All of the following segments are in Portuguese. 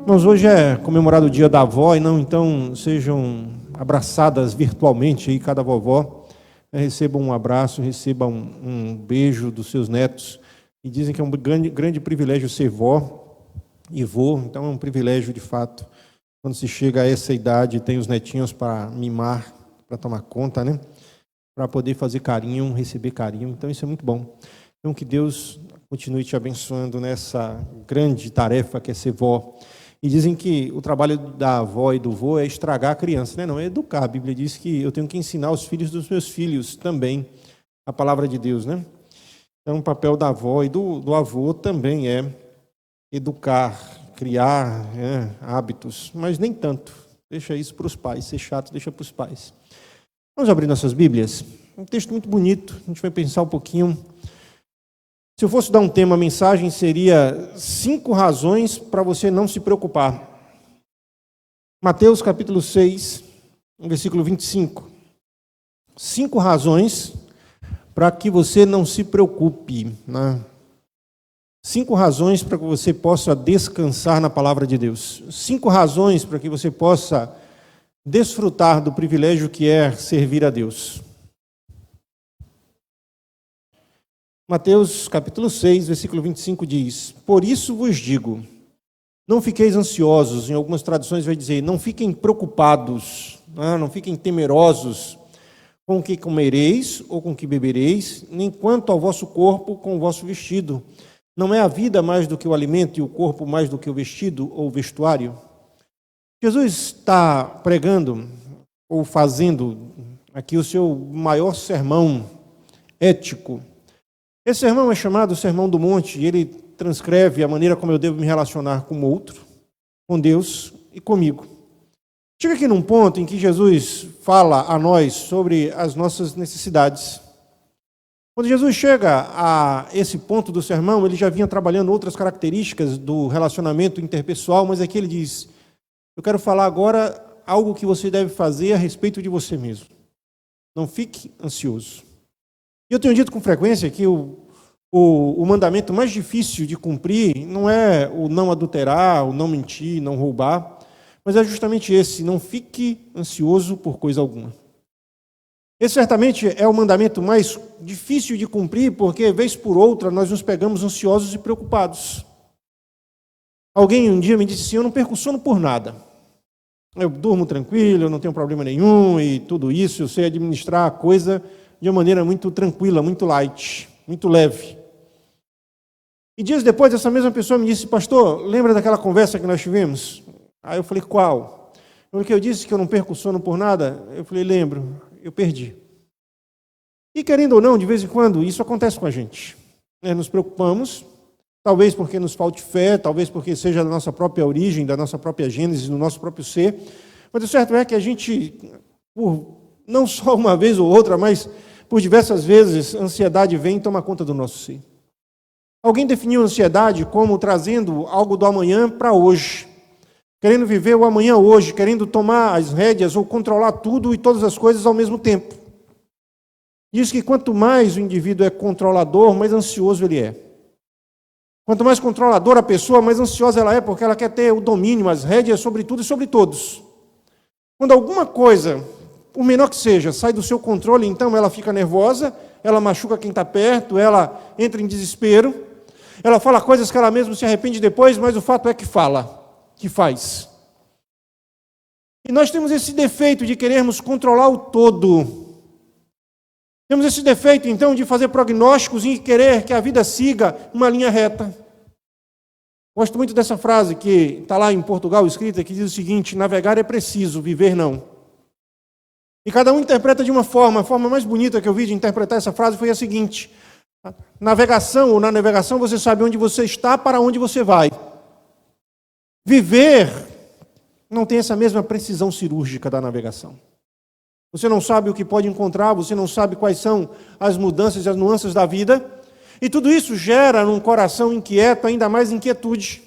Mas hoje é comemorado o dia da avó, e não, então sejam abraçadas virtualmente aí, cada vovó receba um abraço, receba um beijo dos seus netos. E dizem que é um grande privilégio ser vó e vô, então é um privilégio de fato, quando se chega a essa idade, tem os netinhos para mimar, para tomar conta, né? Para poder fazer carinho, receber carinho, então isso é muito bom. Então que Deus continue te abençoando nessa grande tarefa que é ser vó. E dizem que o trabalho da avó e do vô é estragar a criança, né? Não, é educar. A Bíblia diz que eu tenho que ensinar os filhos dos meus filhos também a palavra de Deus, né? Então o papel da avó e do avô também é educar, criar hábitos, mas nem tanto. Deixa isso para os pais, ser chato deixa para os pais. Vamos abrir nossas Bíblias? Um texto muito bonito, a gente vai pensar um pouquinho. Se eu fosse dar um tema, a mensagem seria 5 razões para você não se preocupar. Mateus capítulo 6, versículo 25. 5 razões para que você não se preocupe, né? 5 razões para que você possa descansar na palavra de Deus. 5 razões para que você possa desfrutar do privilégio que é servir a Deus. Mateus capítulo 6, versículo 25 diz: Por isso vos digo, não fiqueis ansiosos, em algumas traduções vai dizer, não fiquem preocupados, não fiquem temerosos com o que comereis ou com o que bebereis, nem quanto ao vosso corpo com o vosso vestido. Não é a vida mais do que o alimento e o corpo mais do que o vestido ou o vestuário? Jesus está pregando ou fazendo aqui o seu maior sermão ético. Esse sermão é chamado Sermão do Monte, e ele transcreve a maneira como eu devo me relacionar com o outro, com Deus e comigo. Chega aqui num ponto em que Jesus fala a nós sobre as nossas necessidades. Quando Jesus chega a esse ponto do sermão, ele já vinha trabalhando outras características do relacionamento interpessoal, mas aqui ele diz, eu quero falar agora algo que você deve fazer a respeito de você mesmo. Não fique ansioso. Eu tenho dito com frequência que o mandamento mais difícil de cumprir não é o não adulterar, o não mentir, não roubar, mas é justamente esse, não fique ansioso por coisa alguma. Esse certamente é o mandamento mais difícil de cumprir, porque, vez por outra, nós nos pegamos ansiosos e preocupados. Alguém um dia me disse assim, eu não perco sono por nada. Eu durmo tranquilo, eu não tenho problema nenhum e tudo isso, eu sei administrar a coisa de uma maneira muito tranquila, muito light, muito leve. E dias depois, essa mesma pessoa me disse, pastor, lembra daquela conversa que nós tivemos? Aí eu falei, qual? Porque eu disse que eu não perco sono por nada? Eu falei, lembro, eu perdi. E querendo ou não, de vez em quando, isso acontece com a gente. Nos preocupamos, talvez porque nos falte fé, talvez porque seja da nossa própria origem, da nossa própria gênese, do nosso próprio ser. Mas o certo é que a gente, por não só uma vez ou outra, mas por diversas vezes, a ansiedade vem e toma conta do nosso ser. Alguém definiu a ansiedade como trazendo algo do amanhã para hoje, querendo viver o amanhã hoje, querendo tomar as rédeas ou controlar tudo e todas as coisas ao mesmo tempo. Diz que quanto mais o indivíduo é controlador, mais ansioso ele é. Quanto mais controladora a pessoa, mais ansiosa ela é, porque ela quer ter o domínio, as rédeas sobre tudo e sobre todos. Quando alguma coisa, por menor que seja, sai do seu controle, então ela fica nervosa, ela machuca quem está perto, ela entra em desespero, ela fala coisas que ela mesma se arrepende depois, mas o fato é que fala, que faz. E nós temos esse defeito de querermos controlar o todo. Temos esse defeito, então, de fazer prognósticos e querer que a vida siga uma linha reta. Gosto muito dessa frase que está lá em Portugal escrita, que diz o seguinte, navegar é preciso, viver não. E cada um interpreta de uma forma. A forma mais bonita que eu vi de interpretar essa frase foi a seguinte, na navegação você sabe onde você está, para onde você vai. Viver não tem essa mesma precisão cirúrgica da navegação. Você não sabe o que pode encontrar, você não sabe quais são as mudanças e as nuances da vida. E tudo isso gera num coração inquieto ainda mais inquietude.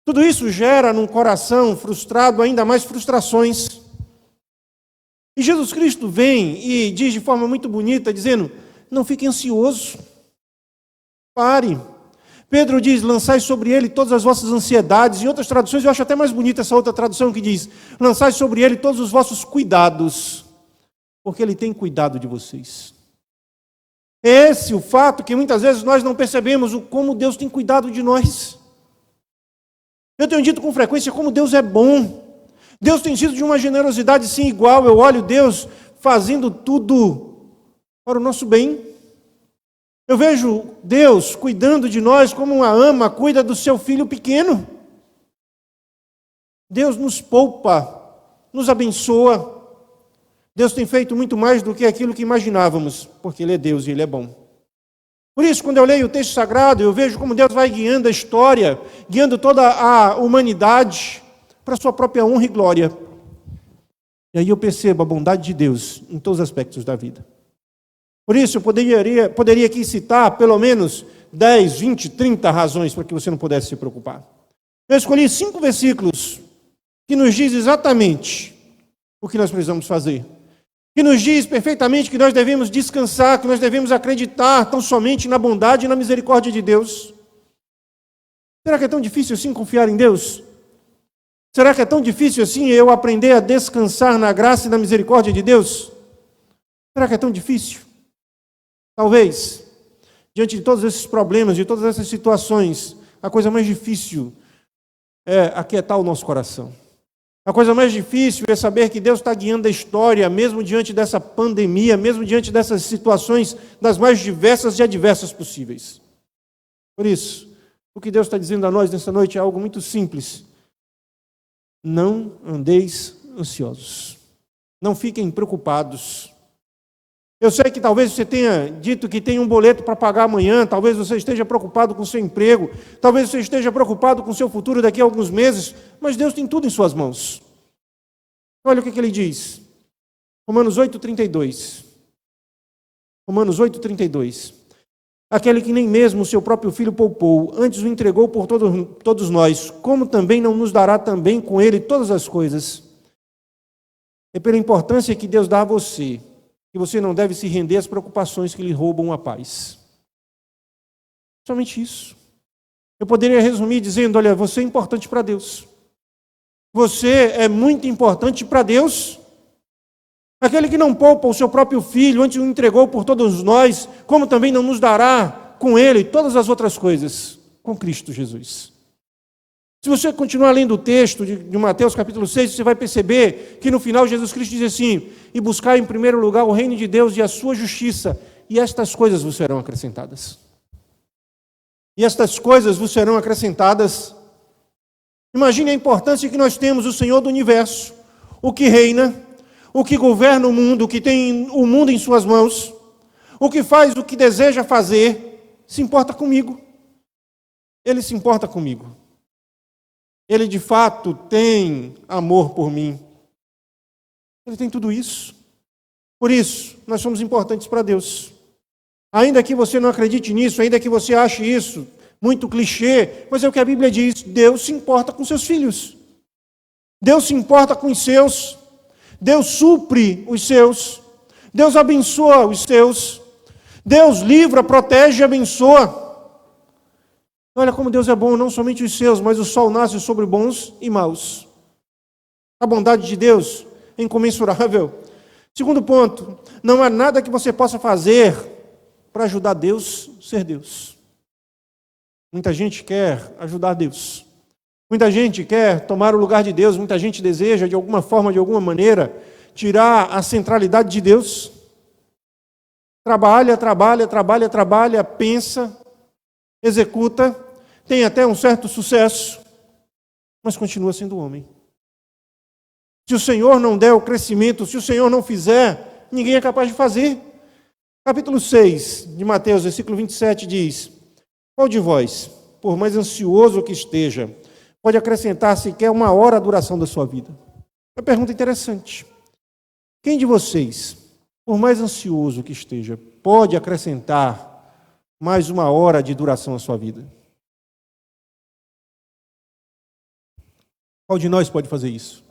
Tudo isso gera num coração frustrado ainda mais frustrações. E Jesus Cristo vem e diz de forma muito bonita, dizendo, não fique ansioso. Pare. Pedro diz, lançai sobre ele todas as vossas ansiedades. Em outras traduções, eu acho até mais bonita essa outra tradução que diz, lançai sobre ele todos os vossos cuidados, porque ele tem cuidado de vocês. Esse o fato que muitas vezes nós não percebemos como Deus tem cuidado de nós. Eu tenho dito com frequência como Deus é bom. Deus tem sido de uma generosidade sem igual. Eu olho Deus fazendo tudo para o nosso bem. Eu vejo Deus cuidando de nós como uma ama cuida do seu filho pequeno. Deus nos poupa, nos abençoa. Deus tem feito muito mais do que aquilo que imaginávamos, porque Ele é Deus e Ele é bom. Por isso, quando eu leio o texto sagrado, eu vejo como Deus vai guiando a história, guiando toda a humanidade para a sua própria honra e glória. E aí eu percebo a bondade de Deus em todos os aspectos da vida. Por isso, eu poderia aqui citar pelo menos 10, 20, 30 razões para que você não pudesse se preocupar. Eu escolhi 5 versículos que nos diz exatamente o que nós precisamos fazer. Que nos diz perfeitamente que nós devemos descansar, que nós devemos acreditar tão somente na bondade e na misericórdia de Deus. Será que é tão difícil assim confiar em Deus? Será que é tão difícil assim eu aprender a descansar na graça e na misericórdia de Deus? Será que é tão difícil? Talvez, diante de todos esses problemas, de todas essas situações, a coisa mais difícil é aquietar o nosso coração. A coisa mais difícil é saber que Deus está guiando a história, mesmo diante dessa pandemia, mesmo diante dessas situações das mais diversas e adversas possíveis. Por isso, o que Deus está dizendo a nós nessa noite é algo muito simples. Não andeis ansiosos. Não fiquem preocupados. Eu sei que talvez você tenha dito que tem um boleto para pagar amanhã, talvez você esteja preocupado com o seu emprego, talvez você esteja preocupado com o seu futuro daqui a alguns meses, mas Deus tem tudo em suas mãos. Olha o que ele diz. Romanos 8:32. Romanos 8:32. Aquele que nem mesmo o seu próprio filho poupou, antes o entregou por todos nós, como também não nos dará também com ele todas as coisas? É pela importância que Deus dá a você, que você não deve se render às preocupações que lhe roubam a paz. Somente isso. Eu poderia resumir dizendo, olha, você é importante para Deus. Você é muito importante para Deus. Aquele que não poupa o seu próprio filho, antes o entregou por todos nós, como também não nos dará com ele todas as outras coisas, com Cristo Jesus. Se você continuar lendo o texto de Mateus capítulo 6, você vai perceber que no final Jesus Cristo diz assim, e buscar em primeiro lugar o reino de Deus e a sua justiça, e estas coisas vos serão acrescentadas. E estas coisas vos serão acrescentadas. Imagine a importância que nós temos, o Senhor do universo, o que reina, o que governa o mundo, o que tem o mundo em suas mãos, o que faz o que deseja fazer, se importa comigo. Ele se importa comigo. Ele de fato tem amor por mim. Ele tem tudo isso. Por isso, nós somos importantes para Deus. Ainda que você não acredite nisso, ainda que você ache isso muito clichê, mas é o que a Bíblia diz, Deus se importa com seus filhos. Deus se importa com os seus. Deus supre os seus. Deus abençoa os seus. Deus livra, protege e abençoa. Olha como Deus é bom, não somente os seus, mas o sol nasce sobre bons e maus. A bondade de Deus é incomensurável. Segundo ponto, não há nada que você possa fazer para ajudar Deus a ser Deus. Muita gente quer ajudar Deus. Muita gente quer tomar o lugar de Deus. Muita gente deseja, de alguma forma, de alguma maneira, tirar a centralidade de Deus. Trabalha, pensa, executa, tem até um certo sucesso, mas continua sendo homem. Se o Senhor não der o crescimento, se o Senhor não fizer, ninguém é capaz de fazer. Capítulo 6 de Mateus, versículo 27 diz, qual de vós, por mais ansioso que esteja, pode acrescentar sequer uma hora à duração da sua vida? Uma pergunta interessante. Quem de vocês, por mais ansioso que esteja, pode acrescentar mais uma hora de duração à sua vida? Qual de nós pode fazer isso?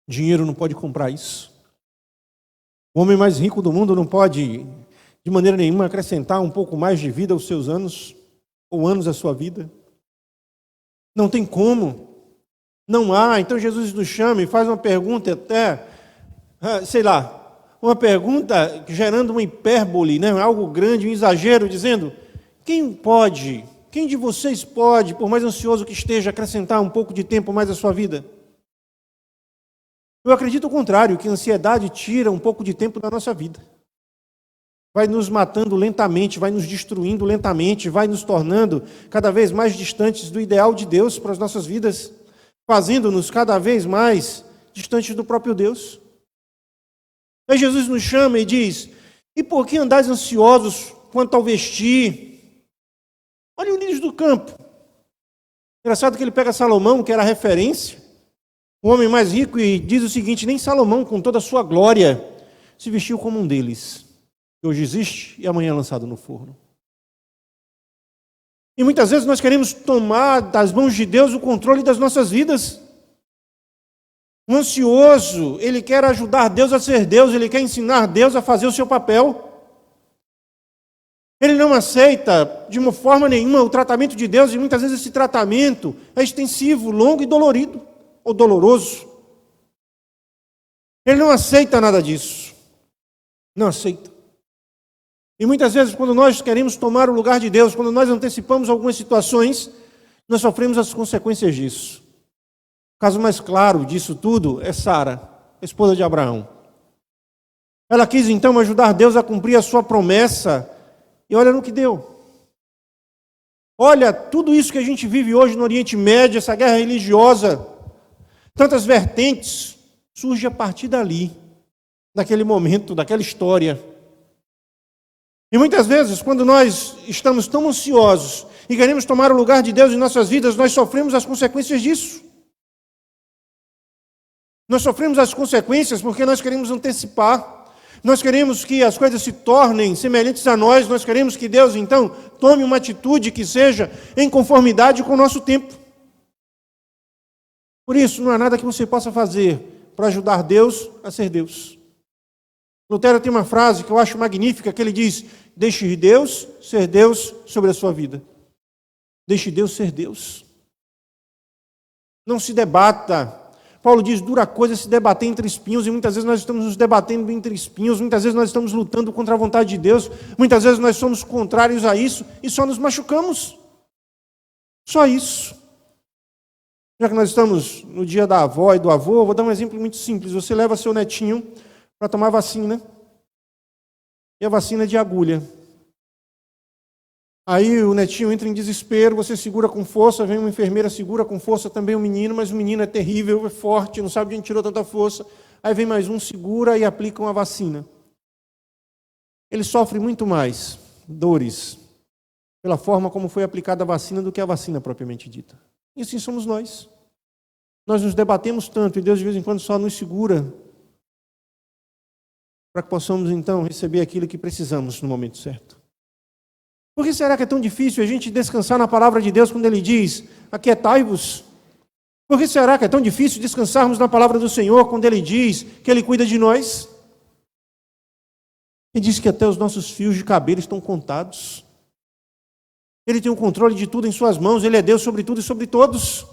Dinheiro não pode comprar isso. O homem mais rico do mundo não pode, de maneira nenhuma, acrescentar um pouco mais de vida aos seus anos. ou anos da sua vida? Não tem como. Não há. Então Jesus nos chama e faz uma pergunta até, sei lá, uma pergunta gerando uma hipérbole, né? Algo grande, um exagero, dizendo: quem de vocês pode, por mais ansioso que esteja, acrescentar um pouco de tempo mais à sua vida? Eu acredito o contrário, que a ansiedade tira um pouco de tempo da nossa vida. Vai nos matando lentamente, vai nos destruindo lentamente, vai nos tornando cada vez mais distantes do ideal de Deus para as nossas vidas, fazendo-nos cada vez mais distantes do próprio Deus. Aí Jesus nos chama e diz: e por que andais ansiosos quanto ao vestir? Olha os lírios do campo. Engraçado que ele pega Salomão, que era a referência, o homem mais rico, e diz o seguinte: nem Salomão, com toda a sua glória, se vestiu como um deles, que hoje existe e amanhã é lançado no forno. E muitas vezes nós queremos tomar das mãos de Deus o controle das nossas vidas. O ansioso, ele quer ajudar Deus a ser Deus, ele quer ensinar Deus a fazer o seu papel. Ele não aceita de uma forma nenhuma o tratamento de Deus, e muitas vezes esse tratamento é extensivo, longo e dolorido, ou doloroso. Ele não aceita nada disso. Não aceita. E muitas vezes, quando nós queremos tomar o lugar de Deus, quando nós antecipamos algumas situações, nós sofremos as consequências disso. O caso mais claro disso tudo é Sara, esposa de Abraão. Ela quis então ajudar Deus a cumprir a sua promessa, e olha no que deu. Olha, tudo isso que a gente vive hoje no Oriente Médio, essa guerra religiosa, tantas vertentes, surge a partir dali, daquele momento, daquela história. E muitas vezes, quando nós estamos tão ansiosos e queremos tomar o lugar de Deus em nossas vidas, nós sofremos as consequências disso. Nós sofremos as consequências porque nós queremos antecipar, nós queremos que as coisas se tornem semelhantes a nós, nós queremos que Deus, então, tome uma atitude que seja em conformidade com o nosso tempo. Por isso, não há nada que você possa fazer para ajudar Deus a ser Deus. Lutero tem uma frase que eu acho magnífica, que ele diz: deixe Deus ser Deus sobre a sua vida. Deixe Deus ser Deus. Não se debata. Paulo diz: dura coisa se debater entre espinhos, e muitas vezes nós estamos nos debatendo entre espinhos, muitas vezes nós estamos lutando contra a vontade de Deus, muitas vezes nós somos contrários a isso e só nos machucamos. Só isso. Já que nós estamos no dia da avó e do avô, vou dar um exemplo muito simples. Você leva seu netinho para tomar vacina, e a vacina é de agulha. Aí o netinho entra em desespero, você segura com força, vem uma enfermeira, segura com força também o menino, mas o menino é terrível, é forte, não sabe de onde tirou tanta força. Aí vem mais um, segura e aplica uma vacina. Ele sofre muito mais dores pela forma como foi aplicada a vacina do que a vacina propriamente dita. E assim somos nós. Nós nos debatemos tanto, e Deus de vez em quando só nos segura para que possamos então receber aquilo que precisamos no momento certo. Por que será que é tão difícil a gente descansar na palavra de Deus quando Ele diz: aquietai-vos? Por que será que é tão difícil descansarmos na palavra do Senhor quando Ele diz que Ele cuida de nós? Ele diz que até os nossos fios de cabelo estão contados. Ele tem o controle de tudo em suas mãos, Ele é Deus sobre tudo e sobre todos.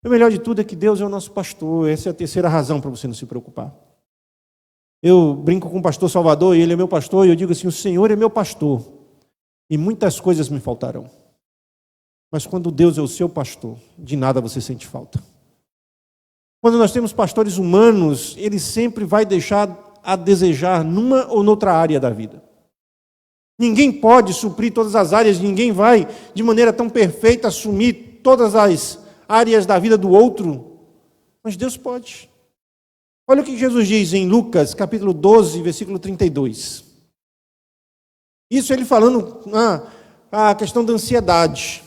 O melhor de tudo é que Deus é o nosso pastor. Essa é a terceira razão para você não se preocupar. Eu brinco com o pastor Salvador, e ele é meu pastor, e eu digo assim: o Senhor é meu pastor, e muitas coisas me faltarão. Mas quando Deus é o seu pastor, de nada você sente falta. Quando nós temos pastores humanos, ele sempre vai deixar a desejar numa ou noutra área da vida. Ninguém pode suprir todas as áreas, ninguém vai de maneira tão perfeita assumir todas as áreas da vida do outro, mas Deus pode. Olha o que Jesus diz em Lucas, capítulo 12, versículo 32. Isso ele falando a questão da ansiedade.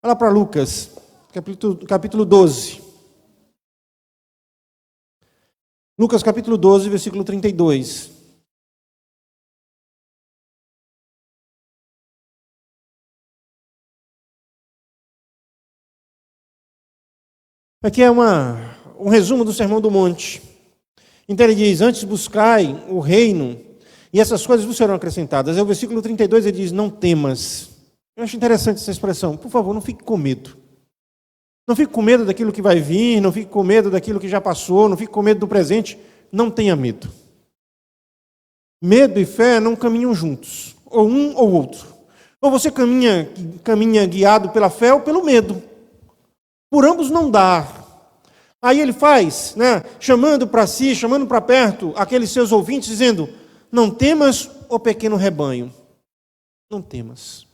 Olha para Lucas, capítulo 12. Lucas, capítulo 12, versículo 32. Aqui é um resumo do Sermão do Monte. Então ele diz: antes buscai o reino, e essas coisas vos serão acrescentadas. Aí o versículo 32 ele diz: não temas. Eu acho interessante essa expressão. Por favor, não fique com medo. Não fique com medo daquilo que vai vir, não fique com medo daquilo que já passou, não fique com medo do presente. Não tenha medo. Medo e fé não caminham juntos, ou um ou outro. Ou você caminha guiado pela fé ou pelo medo. Por ambos não dá. Aí ele faz, chamando para si, chamando para perto aqueles seus ouvintes, dizendo: não temas, ó pequeno rebanho. Não temas.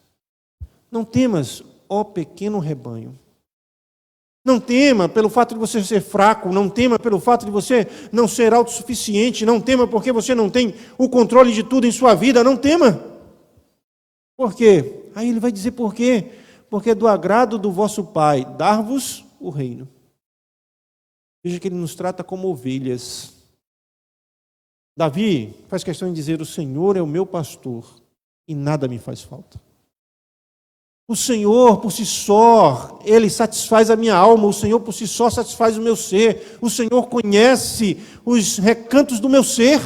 Não temas, ó pequeno rebanho. Não tema pelo fato de você ser fraco, não tema pelo fato de você não ser autossuficiente, não tema porque você não tem o controle de tudo em sua vida, não tema. Por quê? Aí ele vai dizer por quê. Porque é do agrado do vosso Pai dar-vos o reino. Veja que ele nos trata como ovelhas. Davi faz questão de dizer: o Senhor é o meu pastor e nada me faz falta. O Senhor, por si só, Ele satisfaz a minha alma. O Senhor, por si só, satisfaz o meu ser. O Senhor conhece os recantos do meu ser.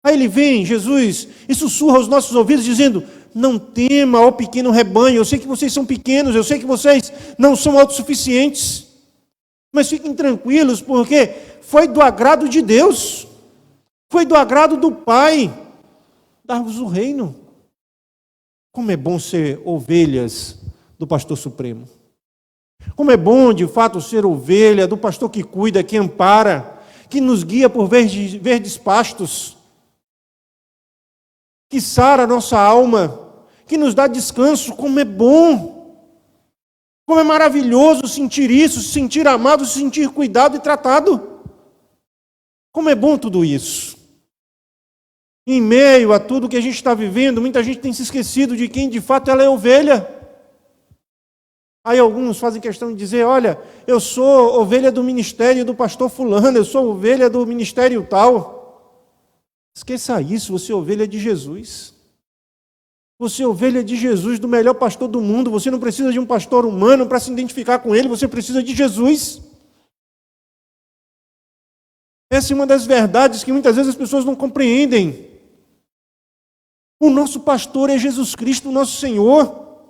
Aí Ele vem, Jesus, e sussurra aos nossos ouvidos, dizendo: não tema, ó pequeno rebanho. Eu sei que vocês são pequenos, eu sei que vocês não são autossuficientes. Mas fiquem tranquilos, porque foi do agrado de Deus. Foi do agrado do Pai dar-vos o reino. Como é bom ser ovelhas do pastor supremo. Como é bom, de fato, ser ovelha do pastor que cuida, que ampara, que nos guia por verdes pastos, que sara a nossa alma, que nos dá descanso. Como é bom, como é maravilhoso sentir isso, se sentir amado, se sentir cuidado e tratado. Como é bom tudo isso. Em meio a tudo que a gente está vivendo, muita gente tem se esquecido de quem de fato ela é ovelha. Aí alguns fazem questão de dizer: olha, eu sou ovelha do ministério do pastor fulano, eu sou ovelha do ministério tal. Esqueça isso, você é ovelha de Jesus. Você é ovelha de Jesus, do melhor pastor do mundo. Você não precisa de um pastor humano para se identificar com ele, você precisa de Jesus. Essa é uma das verdades que muitas vezes as pessoas não compreendem. O nosso pastor é Jesus Cristo, o nosso Senhor.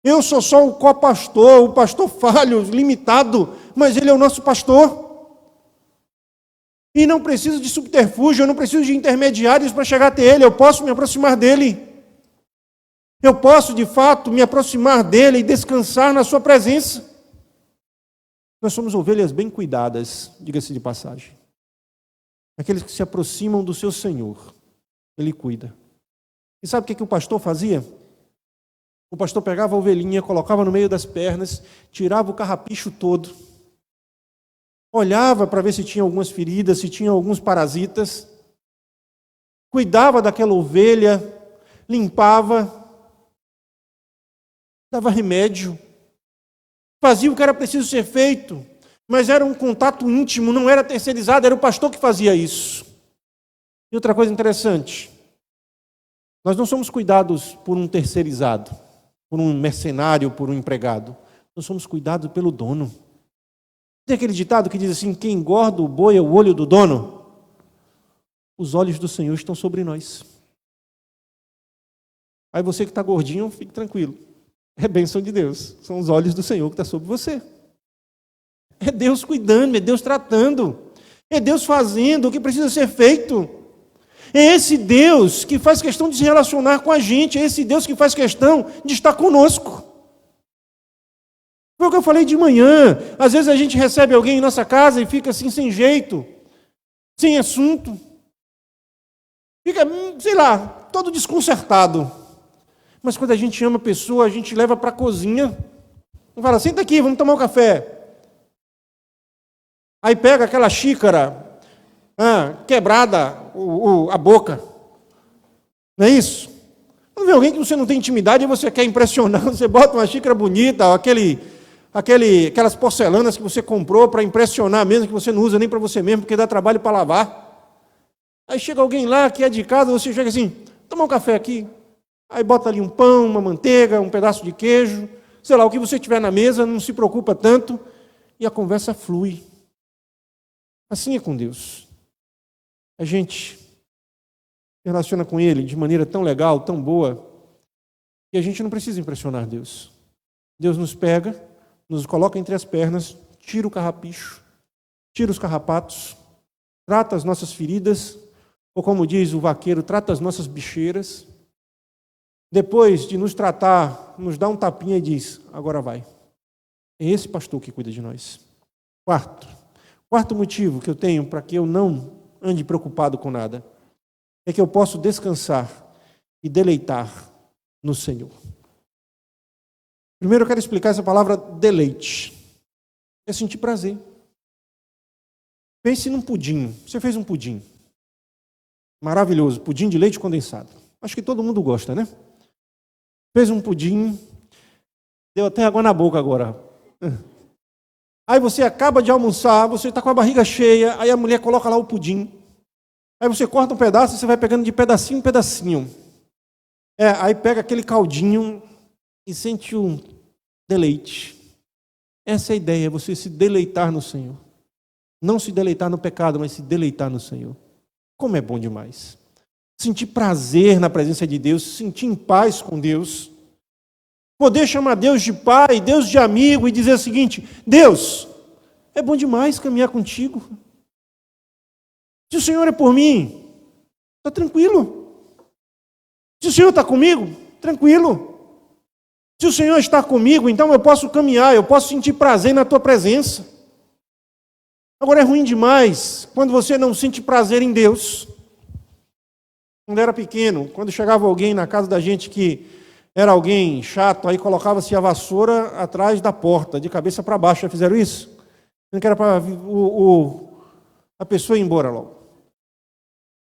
Eu sou só o co-pastor, o pastor falho, limitado, mas Ele é o nosso pastor. E não preciso de subterfúgio, eu não preciso de intermediários para chegar até Ele, eu posso me aproximar dEle. Eu posso, de fato, me aproximar dEle e descansar na Sua presença. Nós somos ovelhas bem cuidadas, diga-se de passagem. Aqueles que se aproximam do seu Senhor, Ele cuida. E sabe o que o pastor fazia? O pastor pegava a ovelhinha, colocava no meio das pernas, tirava o carrapicho todo, olhava para ver se tinha algumas feridas, se tinha alguns parasitas, cuidava daquela ovelha, limpava, dava remédio, fazia o que era preciso ser feito, mas era um contato íntimo, não era terceirizado, era o pastor que fazia isso. E outra coisa interessante, nós não somos cuidados por um terceirizado, por um mercenário, por um empregado. Nós somos cuidados pelo dono. Tem aquele ditado que diz assim: quem engorda o boi é o olho do dono. Os olhos do Senhor estão sobre nós. Aí você que está gordinho, fique tranquilo. É bênção de Deus. São os olhos do Senhor que estão sobre você. É Deus cuidando, é Deus tratando. É Deus fazendo o que precisa ser feito. É esse Deus que faz questão de se relacionar com a gente. É esse Deus que faz questão de estar conosco. Foi o que eu falei de manhã. Às vezes a gente recebe alguém em nossa casa e fica assim sem jeito, sem assunto. Fica, sei lá, todo desconcertado. Mas quando a gente ama a pessoa, a gente leva para a cozinha. E fala: senta aqui, vamos tomar um café. Aí pega aquela xícara quebrada, a boca. Não é isso? Quando vê alguém que você não tem intimidade e você quer impressionar, você bota uma xícara bonita, aquelas porcelanas que você comprou para impressionar mesmo, que você não usa nem para você mesmo, porque dá trabalho para lavar. Aí chega alguém lá que é de casa, você chega assim: toma um café aqui. Aí bota ali um pão, uma manteiga, um pedaço de queijo, sei lá, o que você tiver na mesa, não se preocupa tanto, e a conversa flui. Assim é com Deus. A gente se relaciona com Ele de maneira tão legal, tão boa, E a gente não precisa impressionar Deus. Deus nos pega, nos coloca entre as pernas, tira o carrapicho, tira os carrapatos, trata as nossas feridas, ou como diz o vaqueiro, trata as nossas bicheiras. Depois de nos tratar, nos dá um tapinha e diz, agora vai. É esse pastor que cuida de nós. Quarto motivo que eu tenho para que eu não ande preocupado com nada, é que eu posso descansar e deleitar no Senhor. Primeiro eu quero explicar essa palavra deleite. É sentir prazer. Pense num pudim. Você fez um pudim. Maravilhoso, pudim de leite condensado. Acho que todo mundo gosta, né? Fez um pudim, deu até água na boca agora. Aí você acaba de almoçar, você está com a barriga cheia, aí a mulher coloca lá o pudim. Aí você corta um pedaço e você vai pegando de pedacinho em pedacinho. Aí pega aquele caldinho e sente um deleite. Essa é a ideia, você se deleitar no Senhor. Não se deleitar no pecado, mas se deleitar no Senhor. Como é bom demais. Sentir prazer na presença de Deus, se sentir em paz com Deus. Poder chamar Deus de pai, Deus de amigo e dizer o seguinte, Deus, é bom demais caminhar contigo. Se o Senhor é por mim, está tranquilo. Se o Senhor está comigo, tranquilo. Se o Senhor está comigo, então eu posso caminhar, eu posso sentir prazer na tua presença. Agora é ruim demais quando você não sente prazer em Deus. Quando era pequeno, quando chegava alguém na casa da gente que era alguém chato, aí colocava-se a vassoura atrás da porta, de cabeça para baixo. Já fizeram isso? Não era para a pessoa ir embora logo.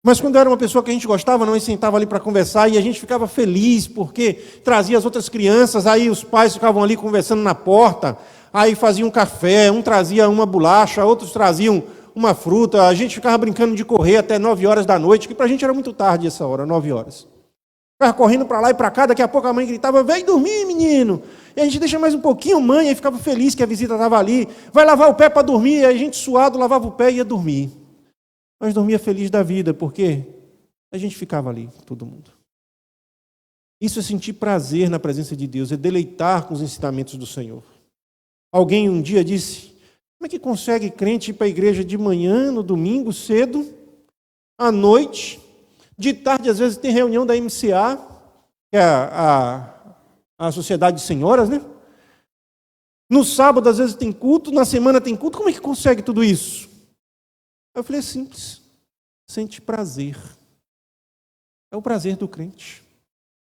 Mas quando era uma pessoa que a gente gostava, nós sentava ali para conversar e a gente ficava feliz porque trazia as outras crianças, aí os pais ficavam ali conversando na porta, aí faziam um café, um trazia uma bolacha, outros traziam uma fruta, a gente ficava brincando de correr até 9 horas da noite, que para a gente era muito tarde essa hora, 9 horas. Ficava correndo para lá e para cá, daqui a pouco a mãe gritava, vem dormir, menino. E a gente deixa mais um pouquinho, mãe, aí ficava feliz que a visita estava ali, vai lavar o pé para dormir, aí a gente suado, lavava o pé e ia dormir. Mas dormia feliz da vida, porque a gente ficava ali, todo mundo. Isso é sentir prazer na presença de Deus, é deleitar com os ensinamentos do Senhor. Alguém um dia disse, como é que consegue crente ir para a igreja de manhã, no domingo, cedo, à noite, de tarde às vezes tem reunião da MCA, que é a Sociedade de Senhoras, né? No sábado às vezes tem culto, na semana tem culto, como é que consegue tudo isso? Eu falei, é simples, sente prazer. É o prazer do crente.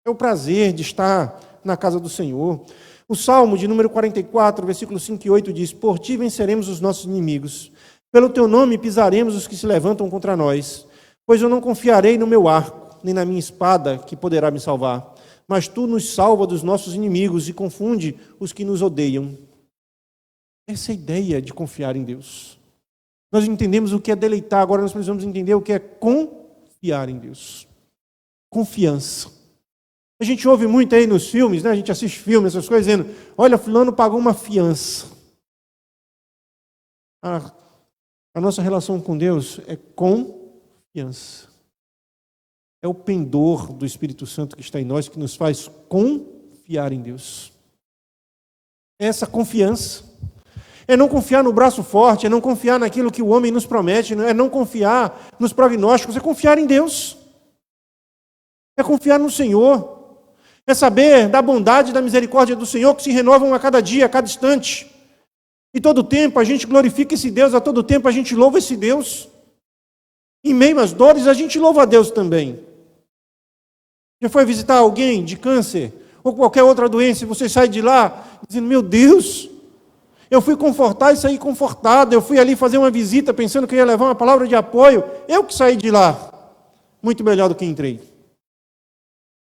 É o prazer de estar na casa do Senhor. O Salmo de número 44, versículos 5 e 8 diz, por ti venceremos os nossos inimigos, pelo teu nome pisaremos os que se levantam contra nós, pois eu não confiarei no meu arco, nem na minha espada que poderá me salvar, mas tu nos salva dos nossos inimigos e confunde os que nos odeiam. Essa é a ideia de confiar em Deus. Nós entendemos o que é deleitar, agora nós precisamos entender o que é confiar em Deus. Confiança. A gente ouve muito aí nos filmes, né? A gente assiste filmes, essas coisas, dizendo, olha, fulano pagou uma fiança. A nossa relação com Deus é confiança. É o pendor do Espírito Santo que está em nós, que nos faz confiar em Deus. Essa confiança é não confiar no braço forte, é não confiar naquilo que o homem nos promete, é não confiar nos prognósticos, é confiar em Deus. É confiar no Senhor. É saber da bondade e da misericórdia do Senhor que se renovam a cada dia, a cada instante. E todo tempo a gente glorifica esse Deus, a todo tempo a gente louva esse Deus. Em meio às dores a gente louva a Deus também. Já foi visitar alguém de câncer ou qualquer outra doença e você sai de lá dizendo, meu Deus, eu fui confortar e saí confortado, eu fui ali fazer uma visita pensando que eu ia levar uma palavra de apoio, eu que saí de lá muito melhor do que entrei.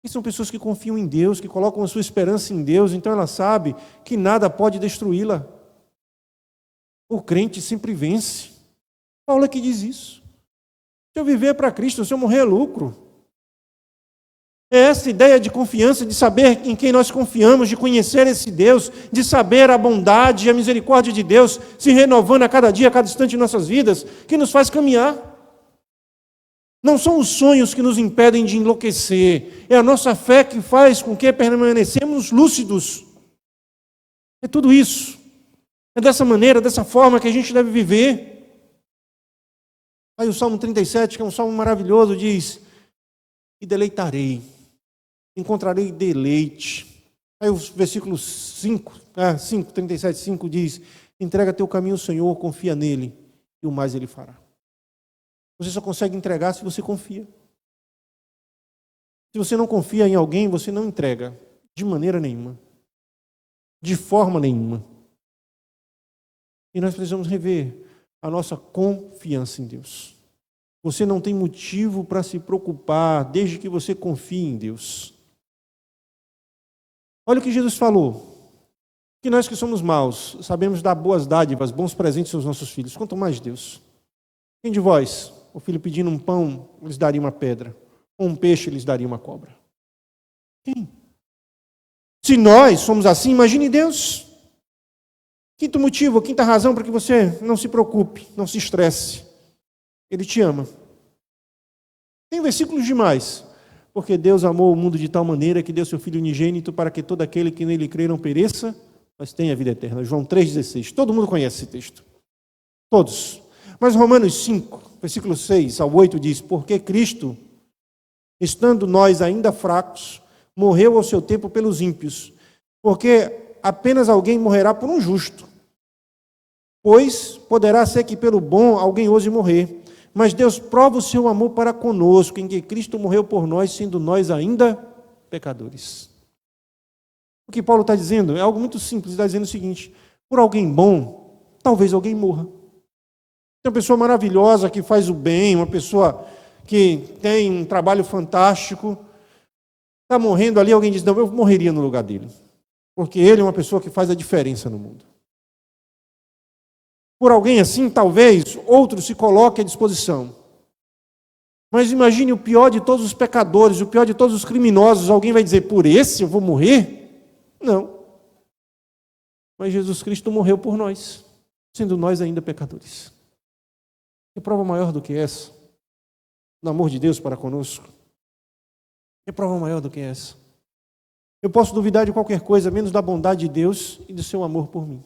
E são pessoas que confiam em Deus, que colocam a sua esperança em Deus, então ela sabe que nada pode destruí-la. O crente sempre vence. Paulo é que diz isso. Se eu viver para Cristo, se eu morrer é lucro. É essa ideia de confiança, de saber em quem nós confiamos, de conhecer esse Deus, de saber a bondade e a misericórdia de Deus se renovando a cada dia, a cada instante de nossas vidas, que nos faz caminhar. Não são os sonhos que nos impedem de enlouquecer. É a nossa fé que faz com que permanecemos lúcidos. É tudo isso. É dessa maneira, dessa forma que a gente deve viver. Aí o Salmo 37, que é um salmo maravilhoso, diz: e deleitarei, encontrarei deleite. Aí o versículo 37, 5 diz: entrega teu caminho ao Senhor, confia nele, e o mais ele fará. Você só consegue entregar se você confia. Se você não confia em alguém, você não entrega, de maneira nenhuma. De forma nenhuma. E nós precisamos rever a nossa confiança em Deus. Você não tem motivo para se preocupar, desde que você confie em Deus. Olha o que Jesus falou. Que nós que somos maus, sabemos dar boas dádivas, bons presentes aos nossos filhos. Quanto mais Deus. Quem de vós, o filho pedindo um pão, lhes daria uma pedra? Ou um peixe, lhes daria uma cobra? Quem? Se nós somos assim, imagine Deus. Quinto motivo, quinta razão para que você não se preocupe, não se estresse. Ele te ama. Tem versículos demais. Porque Deus amou o mundo de tal maneira que deu seu Filho unigênito para que todo aquele que nele crê não pereça, mas tenha a vida eterna. João 3,16. Todo mundo conhece esse texto. Todos. Mas Romanos 5, versículo 6 ao 8 diz: porque Cristo, estando nós ainda fracos, morreu ao seu tempo pelos ímpios. Porque apenas alguém morrerá por um justo. Pois poderá ser que pelo bom alguém ouse morrer. Mas Deus prova o seu amor para conosco, em que Cristo morreu por nós, sendo nós ainda pecadores. O que Paulo está dizendo é algo muito simples. Ele está dizendo o seguinte: por alguém bom, talvez alguém morra. Tem uma pessoa maravilhosa que faz o bem, uma pessoa que tem um trabalho fantástico, está morrendo ali, alguém diz: não, eu morreria no lugar dele. Porque ele é uma pessoa que faz a diferença no mundo. Por alguém assim, talvez outro se coloque à disposição. Mas imagine o pior de todos os pecadores, o pior de todos os criminosos. Alguém vai dizer: por esse eu vou morrer? Não. Mas Jesus Cristo morreu por nós, sendo nós ainda pecadores. Que prova maior do que essa? Do amor de Deus para conosco? Que prova maior do que essa? Eu posso duvidar de qualquer coisa, menos da bondade de Deus e do seu amor por mim.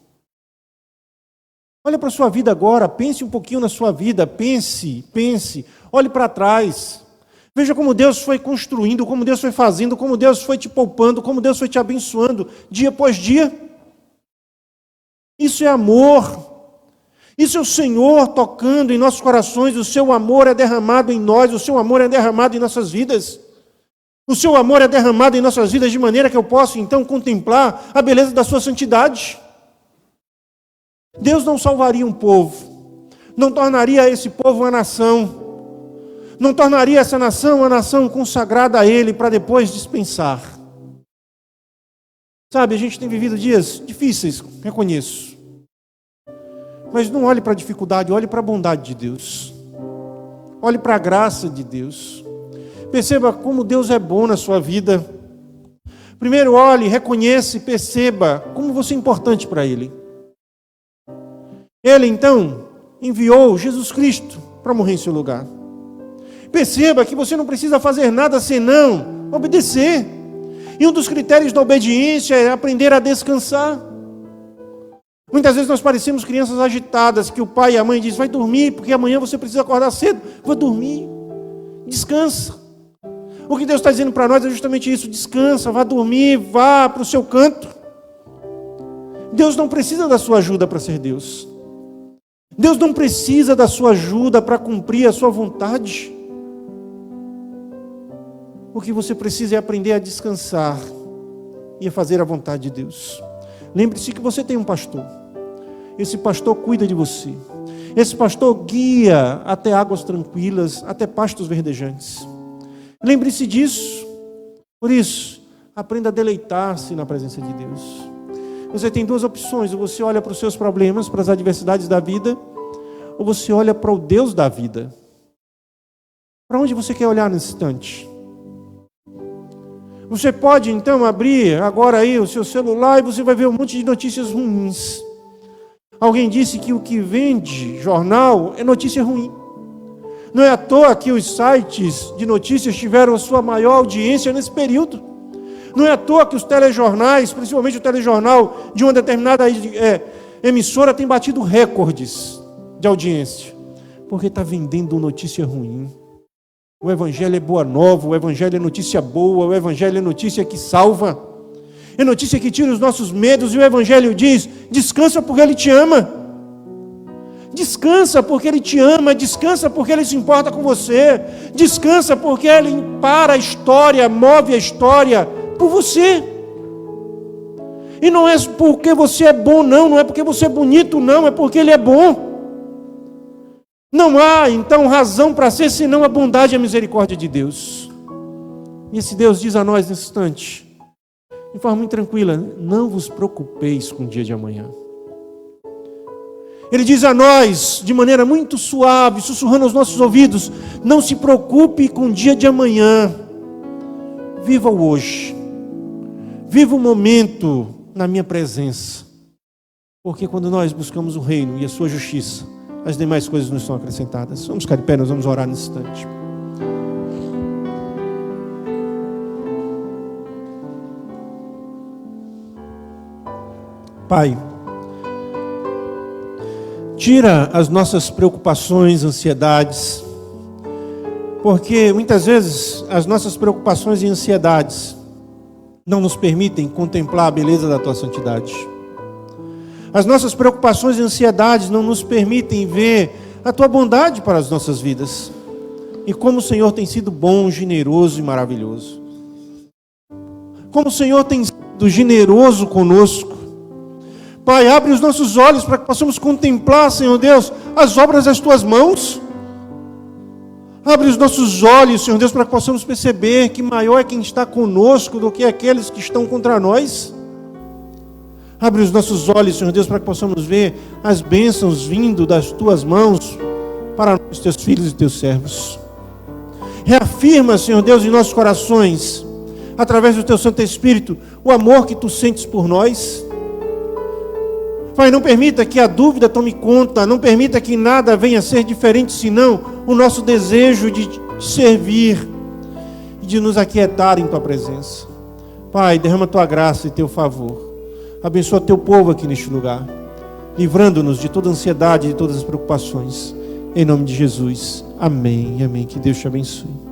Olha para a sua vida agora, pense um pouquinho na sua vida, pense, olhe para trás. Veja como Deus foi construindo, como Deus foi fazendo, como Deus foi te poupando, como Deus foi te abençoando, dia após dia. Isso é amor. Isso é o Senhor tocando em nossos corações, o seu amor é derramado em nós, o seu amor é derramado em nossas vidas. O seu amor é derramado em nossas vidas de maneira que eu possa então contemplar a beleza da sua santidade. Deus não salvaria um povo, não tornaria esse povo uma nação, não tornaria essa nação uma nação consagrada a Ele para depois dispensar. Sabe, a gente tem vivido dias difíceis, reconheço. Mas não olhe para a dificuldade, olhe para a bondade de Deus. Olhe para a graça de Deus. Perceba como Deus é bom na sua vida. Primeiro olhe, reconheça e perceba como você é importante para Ele. Ele, então, enviou Jesus Cristo para morrer em seu lugar. Perceba que você não precisa fazer nada senão obedecer. E um dos critérios da obediência é aprender a descansar. Muitas vezes nós parecemos crianças agitadas, que o pai e a mãe dizem: vai dormir, porque amanhã você precisa acordar cedo. Vou dormir. Descansa. O que Deus está dizendo para nós é justamente isso: descansa, vá dormir, vá para o seu canto. Deus não precisa da sua ajuda para ser Deus. Deus não precisa da sua ajuda para cumprir a sua vontade. O que você precisa é aprender a descansar e a fazer a vontade de Deus. Lembre-se que você tem um pastor. Esse pastor cuida de você. Esse pastor guia até águas tranquilas, até pastos verdejantes. Lembre-se disso. Por isso, aprenda a deleitar-se na presença de Deus. Você tem duas opções: ou você olha para os seus problemas, para as adversidades da vida, ou você olha para o Deus da vida. Para onde você quer olhar nesse instante? Você pode então abrir agora aí o seu celular e você vai ver um monte de notícias ruins. Alguém disse que o que vende jornal é notícia ruim. Não é à toa que os sites de notícias tiveram a sua maior audiência nesse período. Não é à toa que os telejornais, principalmente o telejornal de uma determinada emissora, tem batido recordes de audiência. Porque está vendendo notícia ruim. O Evangelho é boa nova, o Evangelho é notícia boa, o Evangelho é notícia que salva. É notícia que tira os nossos medos, e o Evangelho diz: descansa porque Ele te ama. Descansa porque Ele te ama, descansa porque Ele se importa com você, descansa porque Ele para a história, move a história por você. E não é porque você é bom, não é porque você é bonito, não, é porque Ele é bom. Não há, então, razão para ser senão a bondade e a misericórdia de Deus. E esse Deus diz a nós nesse instante, de forma muito tranquila: não vos preocupeis com o dia de amanhã. Ele diz a nós, de maneira muito suave, sussurrando aos nossos ouvidos: não se preocupe com o dia de amanhã. Viva o hoje. Viva o momento na minha presença. Porque quando nós buscamos o reino e a sua justiça, as demais coisas nos são acrescentadas. Vamos ficar de pé, nós vamos orar nesse instante. Pai, tira as nossas preocupações, ansiedades, porque muitas vezes as nossas preocupações e ansiedades não nos permitem contemplar a beleza da Tua santidade. As nossas preocupações e ansiedades não nos permitem ver a Tua bondade para as nossas vidas. E como o Senhor tem sido bom, generoso e maravilhoso. Como o Senhor tem sido generoso conosco. Pai, abre os nossos olhos para que possamos contemplar, Senhor Deus, as obras das Tuas mãos. Abre os nossos olhos, Senhor Deus, para que possamos perceber que maior é quem está conosco do que aqueles que estão contra nós. Abre os nossos olhos, Senhor Deus, para que possamos ver as bênçãos vindo das Tuas mãos para os Teus filhos e Teus servos. Reafirma, Senhor Deus, em nossos corações, através do Teu Santo Espírito, o amor que Tu sentes por nós. Pai, não permita que a dúvida tome conta, não permita que nada venha a ser diferente, senão o nosso desejo de te servir e de nos aquietar em Tua presença. Pai, derrama Tua graça e Teu favor. Abençoa Teu povo aqui neste lugar, livrando-nos de toda ansiedade e de todas as preocupações. Em nome de Jesus. Amém. Amém. Que Deus te abençoe.